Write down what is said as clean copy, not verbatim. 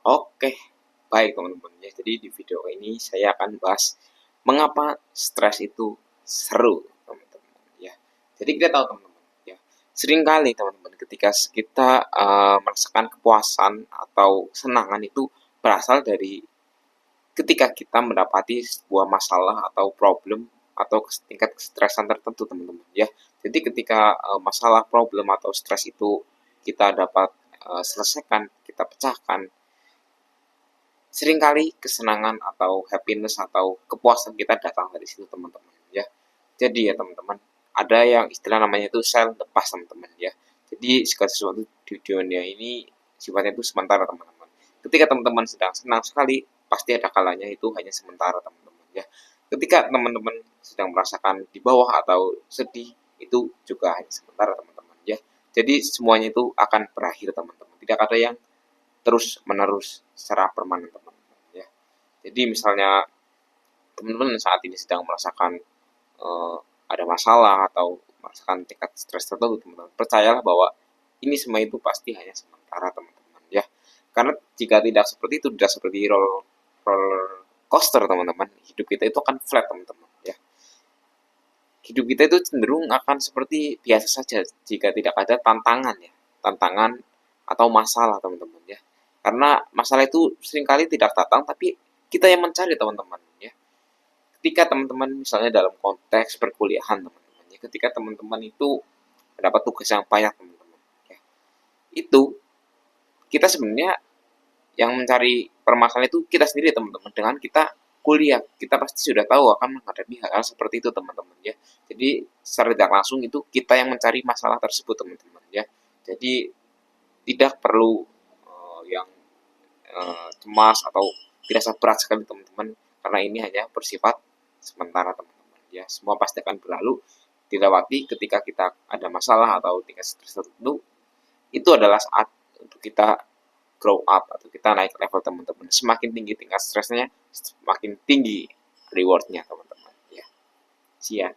Oke, baik teman-teman ya. Jadi di video ini saya akan bahas mengapa stres itu seru, teman-teman ya. Jadi kita tahu teman-teman ya, seringkali teman-teman ketika kita merasakan kepuasan atau kesenangan itu berasal dari ketika kita mendapati sebuah masalah atau problem atau tingkat kestresan tertentu teman-teman ya. Jadi ketika masalah problem atau stres itu kita dapat selesaikan, kita pecahkan, seringkali kesenangan atau happiness atau kepuasan kita datang dari situ teman-teman ya. Jadi ya teman-teman, ada yang istilah namanya itu sel lepas teman-teman ya. Jadi segala sesuatu di dunia ini sifatnya itu sementara teman-teman. Ketika teman-teman sedang senang sekali, pasti ada kalanya itu hanya sementara teman-teman ya. Ketika teman-teman sedang merasakan di bawah atau sedih, itu juga hanya sementara teman-teman ya. Jadi semuanya itu akan berakhir teman-teman. Tidak ada yang terus menerus secara permanen teman-teman ya. Jadi misalnya teman-teman saat ini sedang merasakan uh, ada masalah atau merasakan tingkat stres tertentu teman-teman, percayalah bahwa ini semua itu pasti hanya sementara teman-teman ya. Karena jika tidak seperti itu, tidak seperti roller coaster teman-teman, hidup kita itu akan flat teman-teman ya. Hidup kita itu cenderung akan seperti biasa saja jika tidak ada tantangan ya, tantangan atau masalah teman-teman ya. Karena masalah itu seringkali tidak datang, tapi kita yang mencari teman-teman ya. Ketika teman-teman misalnya dalam konteks perkuliahan teman-teman ya, ketika teman-teman itu mendapat tugas yang payah teman-teman ya, itu kita sebenarnya yang mencari permasalahan itu kita sendiri teman-teman. Dengan kita kuliah, kita pasti sudah tahu akan menghadapi hal-hal seperti itu teman-teman ya. Jadi secara tidak langsung itu kita yang mencari masalah tersebut teman-teman ya. Jadi tidak perlu yang cemas atau dirasa berat sekali teman-teman, karena ini hanya bersifat sementara teman-teman ya. Semua pasti akan berlalu, dilewati. Ketika kita ada masalah atau tingkat stres tertentu, itu adalah saat untuk kita grow up atau kita naik level teman-teman. Semakin tinggi tingkat stresnya, semakin tinggi rewardnya teman-teman ya. Sia.